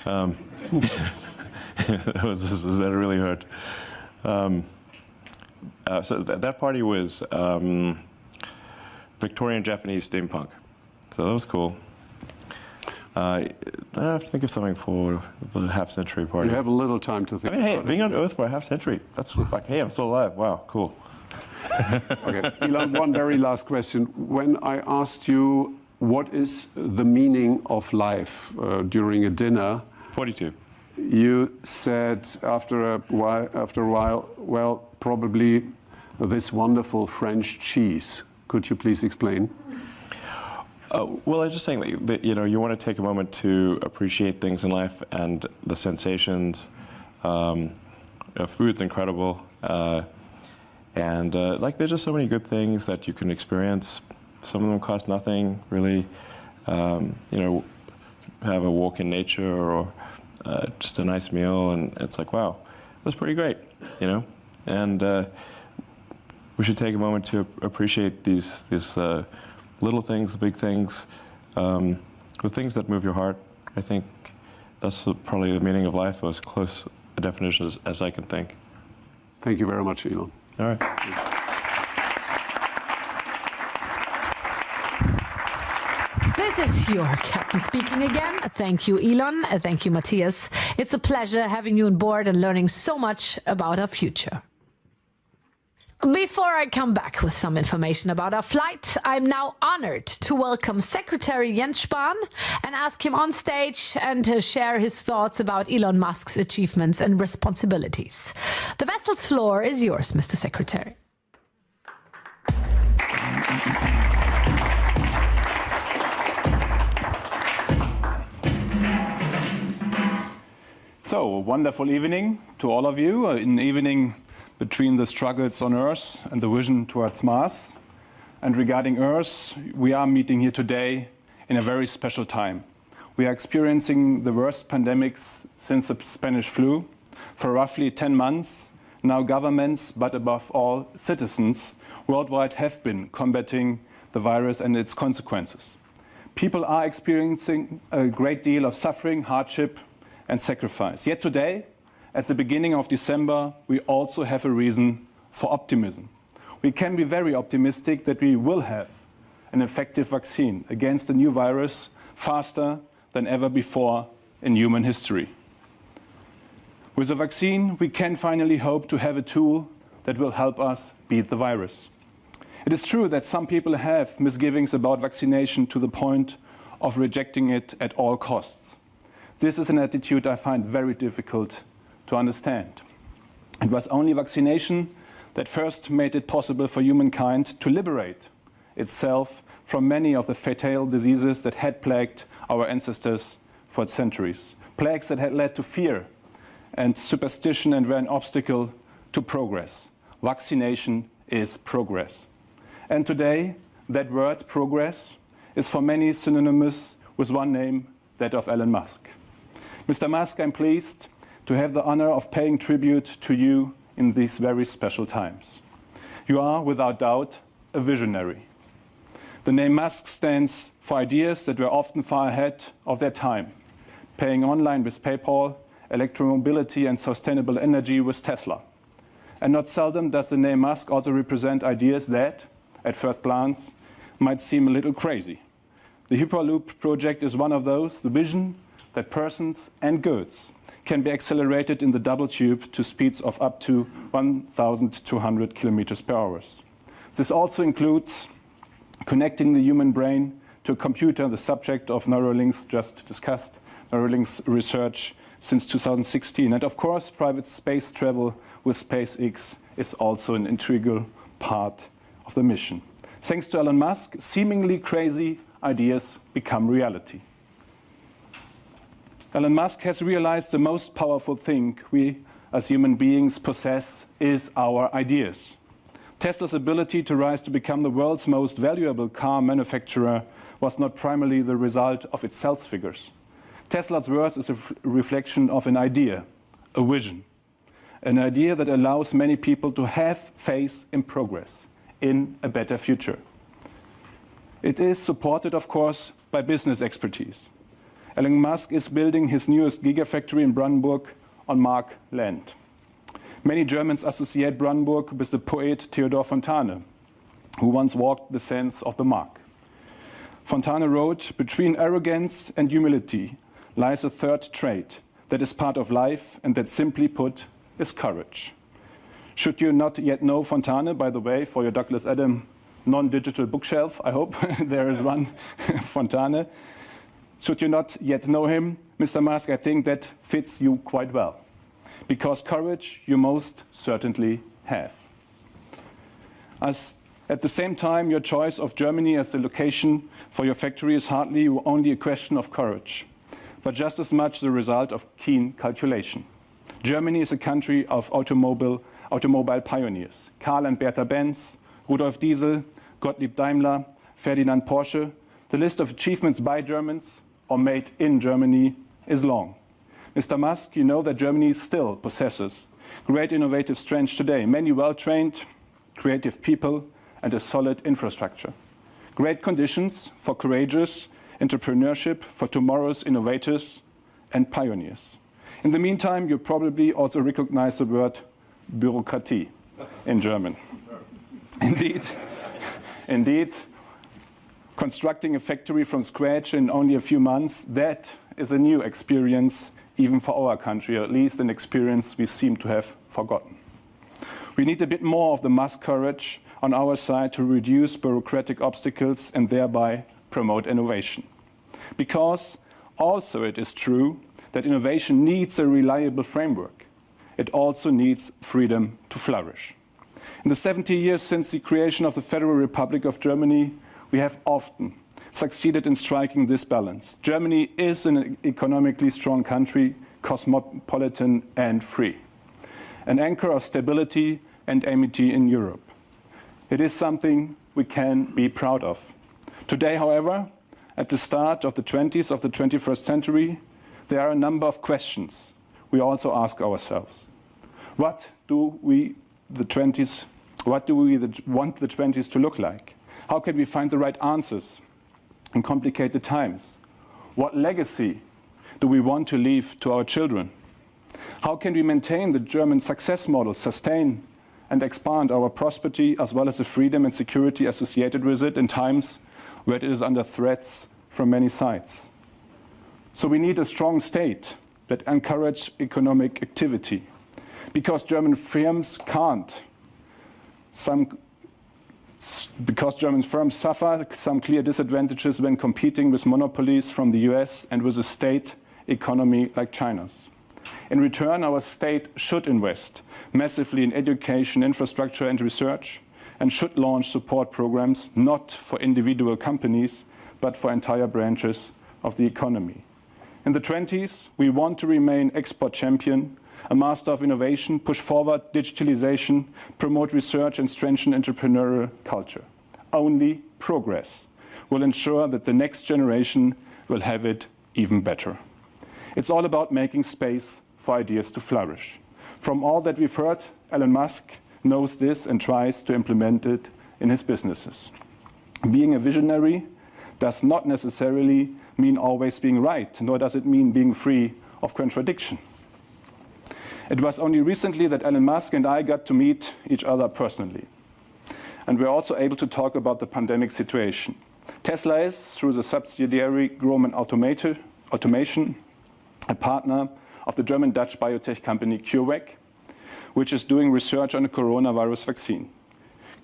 That really hurt. So that party was Victorian Japanese steampunk. So that was cool. I have to think of something for the half-century party. You have a little time to think. I mean, hey, about being it. on Earth for a half-century, that's like, hey, I'm still alive. Wow, cool. Okay, Elon, one very last question. When I asked you what is the meaning of life during a dinner, 42. you said after a while, well, probably this wonderful French cheese. Could you please explain? Well, I was just saying that you want to take a moment to appreciate things in life and the sensations. Food's incredible, and there's just so many good things that you can experience. Some of them cost nothing, really. Have a walk in nature or just a nice meal, and it's like, wow, that's pretty great, And we should take a moment to appreciate these little things, the big things, the things that move your heart. I think that's probably the meaning of life, as close a definition as I can think. Thank you very much, Elon. All right. This is your captain speaking again. Thank you, Elon. Thank you, Matthias. It's a pleasure having you on board and learning so much about our future. Before I come back with some information about our flight, I'm now honored to welcome Secretary Jens Spahn and ask him on stage and to share his thoughts about Elon Musk's achievements and responsibilities. The vessel's floor is yours, Mr. Secretary. So, a wonderful evening to all of you. An evening between the struggles on Earth and the vision towards Mars. And regarding Earth, we are meeting here today in a very special time. We are experiencing the worst pandemics since the Spanish flu. For roughly 10 months, now governments, but above all citizens worldwide, have been combating the virus and its consequences. People are experiencing a great deal of suffering, hardship, and sacrifice. Yet today, at the beginning of December, we also have a reason for optimism. We can be very optimistic that we will have an effective vaccine against the new virus faster than ever before in human history. With a vaccine, we can finally hope to have a tool that will help us beat the virus. It is true that some people have misgivings about vaccination to the point of rejecting it at all costs. This is an attitude I find very difficult to understand. It was only vaccination that first made it possible for humankind to liberate itself from many of the fatal diseases that had plagued our ancestors for centuries. Plagues that had led to fear and superstition and were an obstacle to progress. Vaccination is progress. And today, that word, progress, is for many synonymous with one name, that of Elon Musk. Mr. Musk, I'm pleased to have the honor of paying tribute to you in these very special times. You are, without doubt, a visionary. The name Musk stands for ideas that were often far ahead of their time. Paying online with PayPal, electromobility and sustainable energy with Tesla. And not seldom does the name Musk also represent ideas that, at first glance, might seem a little crazy. The Hyperloop project is one of those, the vision that persons and goods can be accelerated in the double tube to speeds of up to 1,200 kilometers per hour. This also includes connecting the human brain to a computer, the subject of Neuralinks just discussed, Neuralinks research since 2016. And of course, private space travel with SpaceX is also an integral part of the mission. Thanks to Elon Musk, seemingly crazy ideas become reality. Elon Musk has realized the most powerful thing we as human beings possess is our ideas. Tesla's ability to rise to become the world's most valuable car manufacturer was not primarily the result of its sales figures. Tesla's worth is a reflection of an idea, a vision. An idea that allows many people to have faith in progress, in a better future. It is supported, of course, by business expertise. Elon Musk is building his newest gigafactory in Brandenburg on Mark land. Many Germans associate Brandenburg with the poet Theodor Fontane, who once walked the sands of the Mark. Fontane wrote, "Between arrogance and humility lies a third trait that is part of life and that, simply put, is courage." Should you not yet know Fontane, by the way, for your Douglas Adams non-digital bookshelf, I hope there is one Fontane. Should you not yet know him, Mr. Musk, I think that fits you quite well, because courage you most certainly have. At the same time, your choice of Germany as the location for your factory is hardly only a question of courage, but just as much the result of keen calculation. Germany is a country of automobile pioneers. Karl and Bertha Benz, Rudolf Diesel, Gottlieb Daimler, Ferdinand Porsche. The list of achievements by Germans or made in Germany is long. Mr. Musk, you know that Germany still possesses great innovative strengths today, many well-trained, creative people, and a solid infrastructure. Great conditions for courageous entrepreneurship for tomorrow's innovators and pioneers. In the meantime, you probably also recognize the word Bürokratie in German. Indeed, constructing a factory from scratch in only a few months, that is a new experience even for our country, or at least an experience we seem to have forgotten. We need a bit more of the Musk courage on our side to reduce bureaucratic obstacles and thereby promote innovation. Because also it is true that innovation needs a reliable framework. It also needs freedom to flourish. In the 70 years since the creation of the Federal Republic of Germany, we have often succeeded in striking this balance. Germany is an economically strong country, cosmopolitan and free, an anchor of stability and amity in Europe. It is something we can be proud of. Today, however, at the start of the 20s of the 21st century, there are a number of questions we also ask ourselves. What do we want the 20s to look like? How can we find the right answers in complicated times? What legacy do we want to leave to our children? How can we maintain the German success model, sustain and expand our prosperity as well as the freedom and security associated with it in times where it is under threats from many sides? So we need a strong state that encourages economic activity, because German firms suffer some clear disadvantages when competing with monopolies from the US and with a state economy like China's. In return, our state should invest massively in education, infrastructure and research, and should launch support programs not for individual companies, but for entire branches of the economy. In the 20s, we want to remain export champion, a master of innovation, push forward digitalization, promote research and strengthen entrepreneurial culture. Only progress will ensure that the next generation will have it even better. It's all about making space for ideas to flourish. From all that we've heard, Elon Musk knows this and tries to implement it in his businesses. Being a visionary does not necessarily mean always being right, nor does it mean being free of contradiction. It was only recently that Elon Musk and I got to meet each other personally. And we're also able to talk about the pandemic situation. Tesla is, through the subsidiary Grohmann Automation, a partner of the German-Dutch biotech company CureVac, which is doing research on a coronavirus vaccine.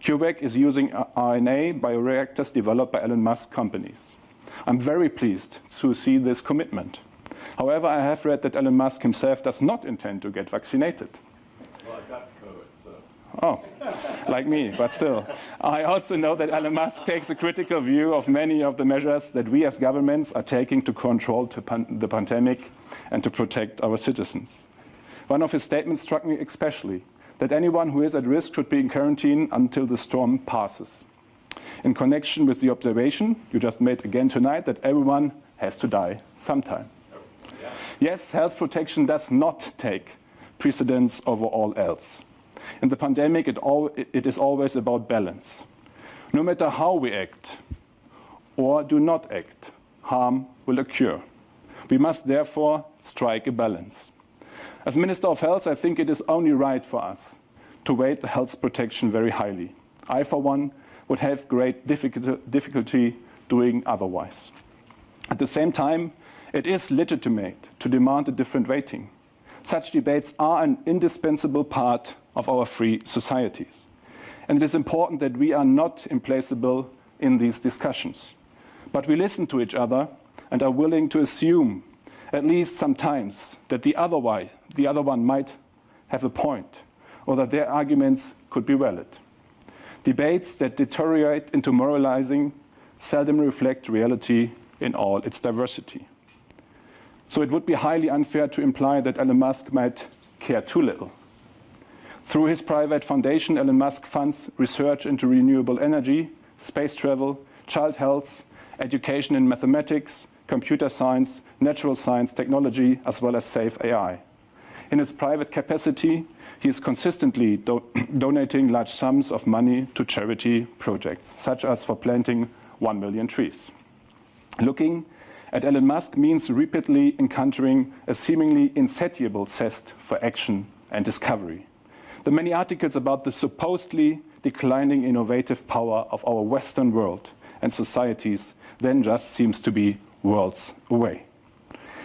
CureVac is using RNA bioreactors developed by Elon Musk companies. I'm very pleased to see this commitment. However, I have read that Elon Musk himself does not intend to get vaccinated. Well, I got COVID, so. Oh, like me, but still. I also know that Elon Musk takes a critical view of many of the measures that we as governments are taking to control the pandemic and to protect our citizens. One of his statements struck me especially, that anyone who is at risk should be in quarantine until the storm passes. In connection with the observation you just made again tonight that everyone has to die sometime. Yes, health protection does not take precedence over all else. In the pandemic, it is always about balance. No matter how we act or do not act, harm will occur. We must therefore strike a balance. As Minister of Health, I think it is only right for us to weight the health protection very highly. I, for one, would have great difficulty doing otherwise. At the same time, it is legitimate to demand a different weighting. Such debates are an indispensable part of our free societies. And it is important that we are not implacable in these discussions. But we listen to each other and are willing to assume, at least sometimes, that the other one might have a point, or that their arguments could be valid. Debates that deteriorate into moralizing seldom reflect reality in all its diversity. So it would be highly unfair to imply that Elon Musk might care too little. Through his private foundation, Elon Musk funds research into renewable energy, space travel, child health, education in mathematics, computer science, natural science, technology, as well as safe AI. In his private capacity, he is consistently donating large sums of money to charity projects, such as for planting 1 million trees. Looking at Elon Musk means repeatedly encountering a seemingly insatiable zest for action and discovery. The many articles about the supposedly declining innovative power of our Western world and societies then just seems to be worlds away.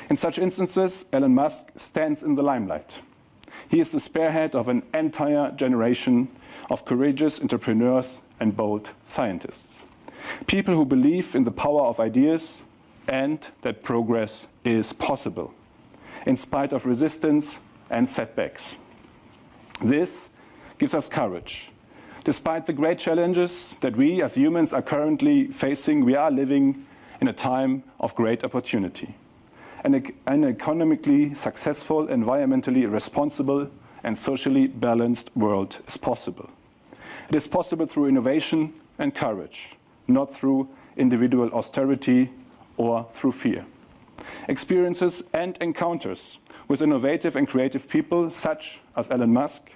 In such instances, Elon Musk stands in the limelight. He is the spearhead of an entire generation of courageous entrepreneurs and bold scientists. People who believe in the power of ideas and that progress is possible, in spite of resistance and setbacks. This gives us courage. Despite the great challenges that we as humans are currently facing, we are living in a time of great opportunity. An economically successful, environmentally responsible, and socially balanced world is possible. It is possible through innovation and courage, not through individual austerity or through fear. Experiences and encounters with innovative and creative people, such as Elon Musk,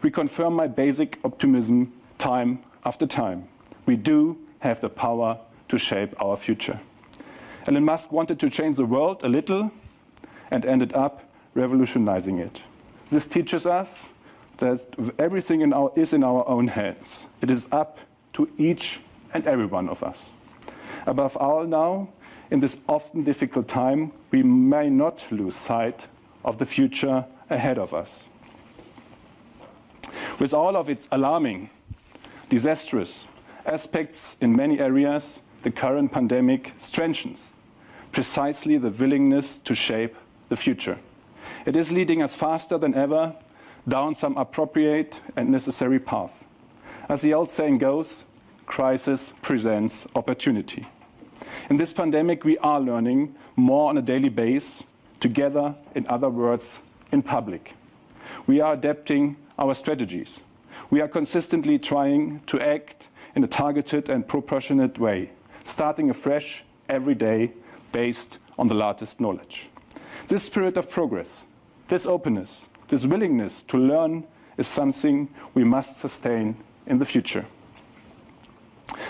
reconfirm my basic optimism time after time. We do have the power to shape our future. Elon Musk wanted to change the world a little and ended up revolutionizing it. This teaches us that everything is in our own hands. It is up to each and every one of us. Above all now, in this often difficult time, we may not lose sight of the future ahead of us. With all of its alarming, disastrous aspects in many areas, the current pandemic strengthens precisely the willingness to shape the future. It is leading us faster than ever down some appropriate and necessary path. As the old saying goes, crisis presents opportunity. In this pandemic, we are learning more on a daily basis, together, in other words, in public. We are adapting our strategies. We are consistently trying to act in a targeted and proportionate way, starting afresh every day based on the latest knowledge. This spirit of progress, this openness, this willingness to learn is something we must sustain in the future.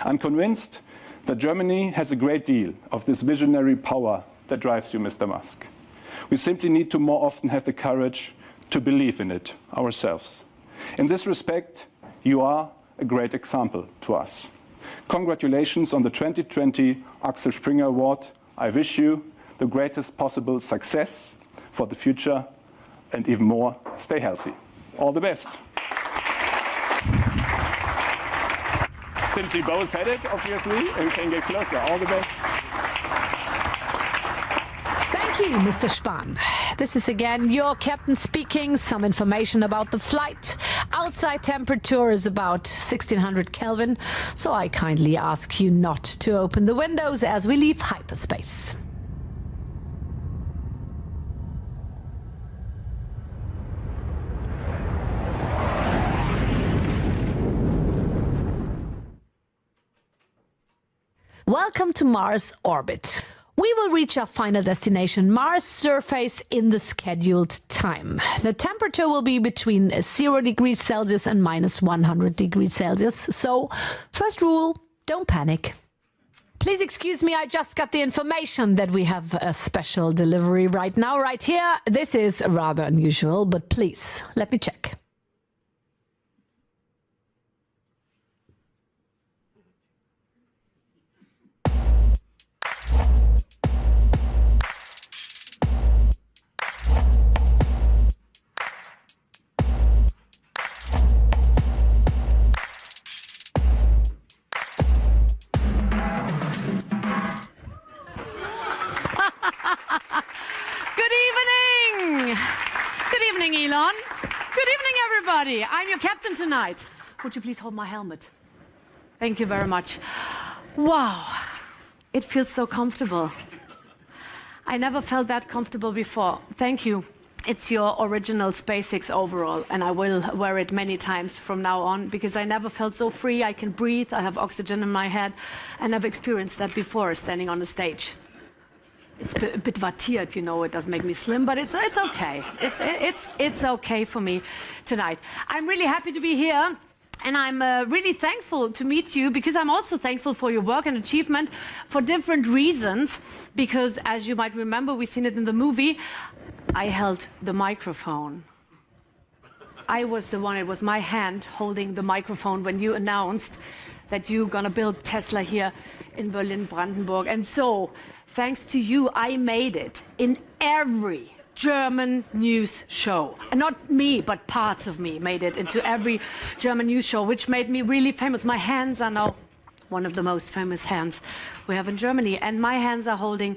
I'm convinced that Germany has a great deal of this visionary power that drives you, Mr. Musk. We simply need to more often have the courage to believe in it ourselves. In this respect, you are a great example to us. Congratulations on the 2020 Axel Springer Award. I wish you the greatest possible success for the future, and even more, stay healthy. All the best. Since we both said it, obviously, we can get closer. All the best. Thank you, Mr. Spahn. This is again your captain speaking. Some information about the flight. Outside temperature is about 1600 Kelvin, so I kindly ask you not to open the windows as we leave hyperspace. Welcome to Mars orbit. We will reach our final destination, Mars surface, in the scheduled time. The temperature will be between 0 degrees Celsius and minus 100 degrees Celsius. So, first rule, don't panic. Please excuse me, I just got the information that we have a special delivery right now, right here. This is rather unusual, but please, let me check. Good evening, Elon. Good evening, everybody. I'm your captain tonight. Would you please hold my helmet? Thank you very much. Wow, it feels so comfortable. I never felt that comfortable before. Thank you. It's your original SpaceX overall, and I will wear it many times from now on because I never felt so free. I can breathe, I have oxygen in my head. I never experienced that before, standing on the stage. It's a bit vattiert, you know, it does make me slim, but it's okay. It's okay for me tonight. I'm really happy to be here, and I'm really thankful to meet you because I'm also thankful for your work and achievement for different reasons. Because, as you might remember, we've seen it in the movie, I held the microphone. I was the one, it was my hand holding the microphone when you announced that you're gonna build Tesla here in Berlin-Brandenburg. And so, thanks to you, I made it in every German news show. And not me, but parts of me made it into every German news show, which made me really famous. My hands are now one of the most famous hands we have in Germany. And my hands are holding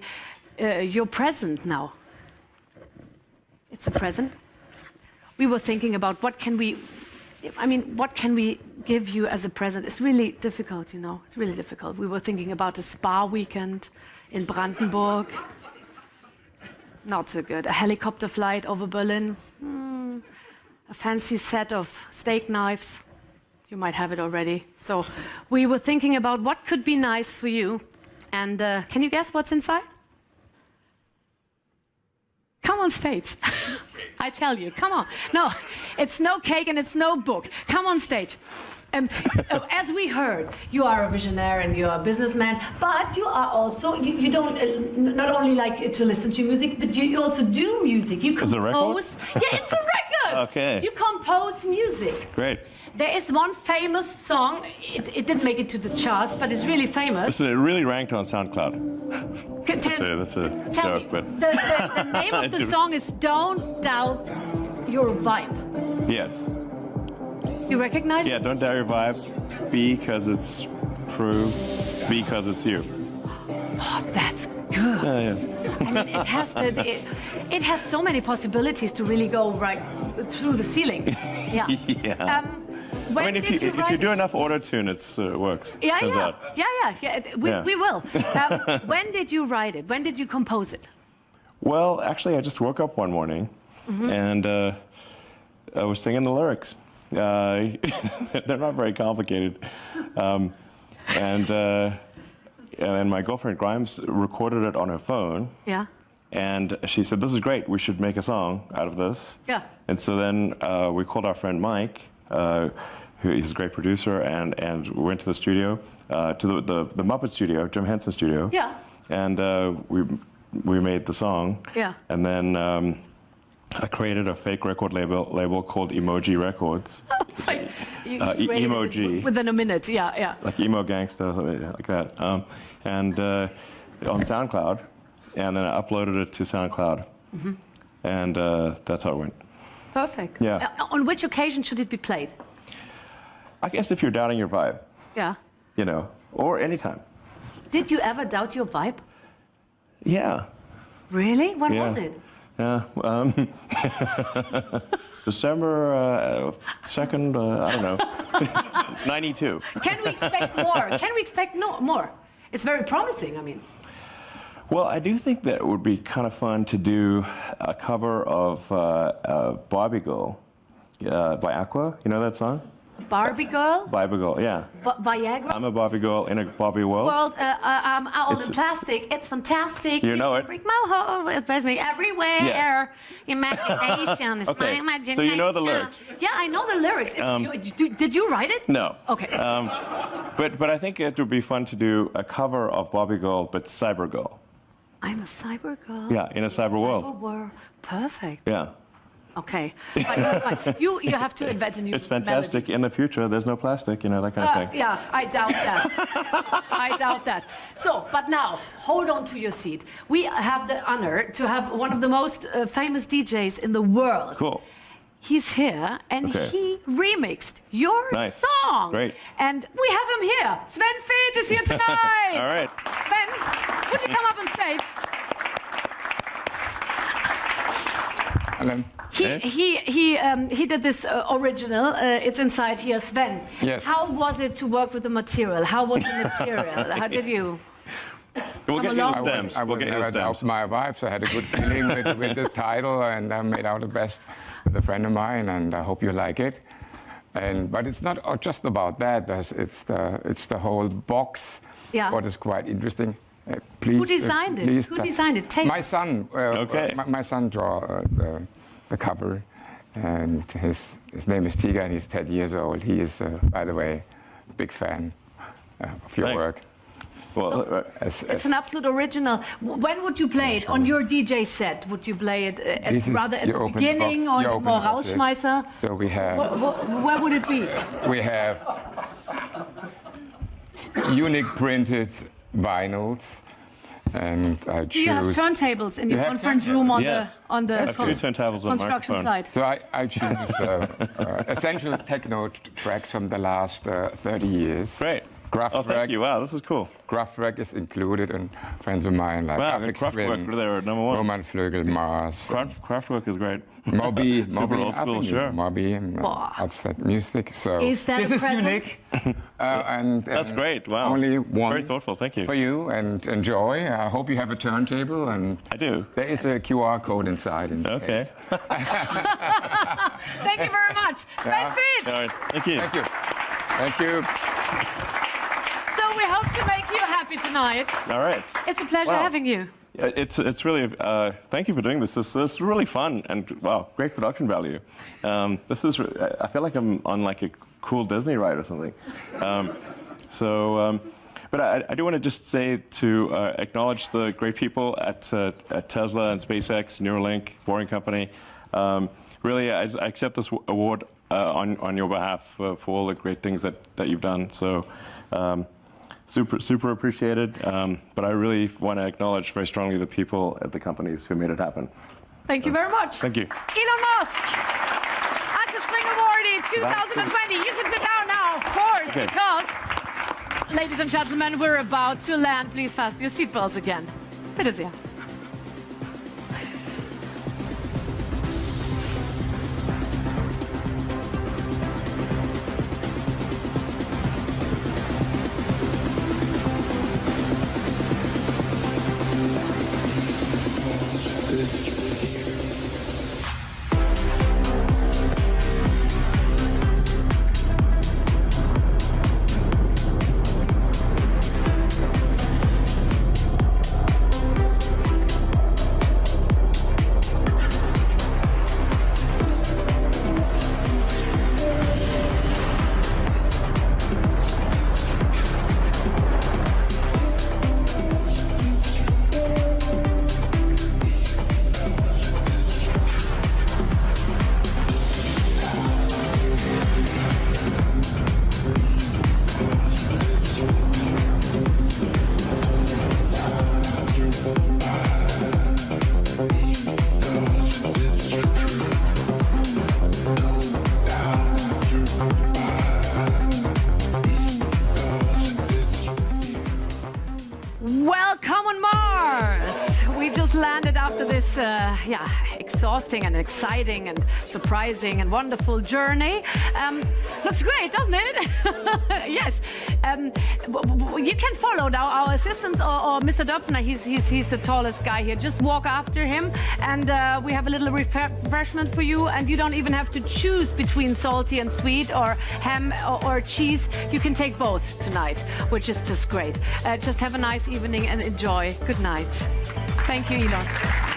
your present now. It's a present. We were thinking about what can we give you as a present? It's really difficult, you know, it's really difficult. We were thinking about a spa weekend in Brandenburg. Not so good. A helicopter flight over Berlin. A fancy set of steak knives. You might have it already. So we were thinking about what could be nice for you. And can you guess what's inside? Come on stage. I tell you, come on. No, it's no cake and it's no book. Come on stage. As we heard, you are a visionary and you are a businessman, but you are also, you don't not only like to listen to music, but you also do music. You compose. Is it a record? Yeah, it's a record. Okay. You compose music. Great. There is one famous song, it didn't make it to the charts, but it's really famous. It really ranked on SoundCloud. That's a joke, but... The name of the song is Don't Doubt Your Vibe. Yes. Do you recognize it? Yeah, don't doubt your vibe. Be because it's true. Be because it's you. Oh, that's good. Yeah. I mean, it has so many possibilities to really go right through the ceiling. Yeah. Yeah. I mean, if you do enough auto-tune, it works. Yeah. We will. When did you write it? When did you compose it? Well, actually, I just woke up one morning and I was singing the lyrics. They're not very complicated. And my girlfriend Grimes recorded it on her phone. Yeah. And she said, "This is great. We should make a song out of this." Yeah. And so then we called our friend Mike, who is a great producer, and we went to the studio, to the Muppet studio, Jim Henson studio. Yeah. And we made the song. Yeah. And then I created a fake record label called Emoji Records. Emoji. Within a minute, yeah. Like emo gangsta, like that. And on SoundCloud, and then I uploaded it to SoundCloud, and that's how it went. Perfect. Yeah. On which occasion should it be played? I guess if you're doubting your vibe. Yeah. You know, or anytime. Did you ever doubt your vibe? Yeah. Really? When was it? Yeah. December 2nd, I don't know, 92. Can we expect more? Can we expect more? It's very promising, I mean. Well, I do think that it would be kind of fun to do a cover of Barbie Girl by Aqua. You know that song? Barbie girl? Barbie girl, yeah. Viagra? I'm a Barbie girl in a Barbie world. I'm out It's- of the plastic. It's fantastic. You know it. Break my heart. It's me everywhere. Yes. Imagination. It's Okay, my imagination. so you know the lyrics. Yeah, I know the lyrics. Did you write it? No. Okay. But I think it would be fun to do a cover of Barbie Girl, but Cyber Girl. I'm a cyber girl. Yeah, in a cyber world. Cyber world. Perfect. Yeah. Okay. Fine. You have to invent a new It's fantastic. In the future, there's no plastic, that kind of thing. Yeah, I doubt that. I doubt that. So, but now, hold on to your seat. We have the honor to have one of the most famous DJs in the world. Cool. He's here, and Okay. he remixed your Nice. song. Great. And we have him here. Sven Feth is here tonight. All right. Sven, would you come up on stage? Hello. He did this original. It's inside here, Sven. Yes. How was it to work with the material? How was the material? How did you? We'll get you the along. stems. I We'll would get you the never doubt stems. my wife, so I had a good feeling with the title, and I made out the best with a friend of mine, and I hope you like it. But it's not just about that. It's the whole box. Yeah. What is quite interesting. Please. Who designed it? please Who designed it? My son. Okay. My son draw the cover, and his name is Tiga, and he's 10 years old. He is, by the way, a big fan of your Thanks. work. Well, It's an absolute original. When would you play it on your DJ set? Would you play it rather at you the open the beginning, box, or you is it open more the box, yes. Rausschmeißer? So we have. Where would it be? We have unique printed vinyls, and I choose. Do you have turntables in You your have conference room on Yes. the I have two turntables and a construction microphone. site? So I choose essential techno tracks from the last 30 years. Great. Kraftwerk. Oh, thank you. Wow, this is cool. Kraftwerk is included, and friends of mine like Wow, Aphex Kraftwerk, Twin, they're number one. Roman Flögel, Mars, Kraftwerk is great. Moby, Super old school, sure. Moby, and Wow. that's that music. So Is that this a is present? unique. And That's great. Wow. Only one. Very thoughtful. Thank you. For you, and enjoy. I hope you have a turntable, and I do. there is a QR code inside. In Okay. case. Thank you very much, Sven Yeah. Feth. All right. Thank you. Thank you. Thank you. So we hope to make you happy tonight. All right. It's a pleasure Wow. having you. Yeah, it's really. Thank you for doing this. This is really fun and wow, great production value. This is. I feel like I'm on like a cool Disney ride or something. But I do want to just say to acknowledge the great people at Tesla and SpaceX, Neuralink, Boring Company. Really, I accept this award on your behalf for all the great things that you've done. So. Super appreciated, but I really want to acknowledge very strongly the people at the companies who made it happen. Thank you very much. Thank you. Elon Musk, Axel Spring Awardee 2020. You can sit down now, of course, Okay. because, ladies and gentlemen, we're about to land. Please fasten your seatbelts again. Bitte sehr. Welcome on Mars. We just landed after this, exhausting and exciting and surprising and wonderful journey. Looks great, doesn't it? Yes. You can follow now our assistants or Mr. Döpfner. He's the tallest guy here. Just walk after him, and we have a little refreshment for you. And you don't even have to choose between salty and sweet, or ham or cheese. You can take both tonight, which is just great. Just have a nice evening and enjoy. Good night. Thank you, Elon.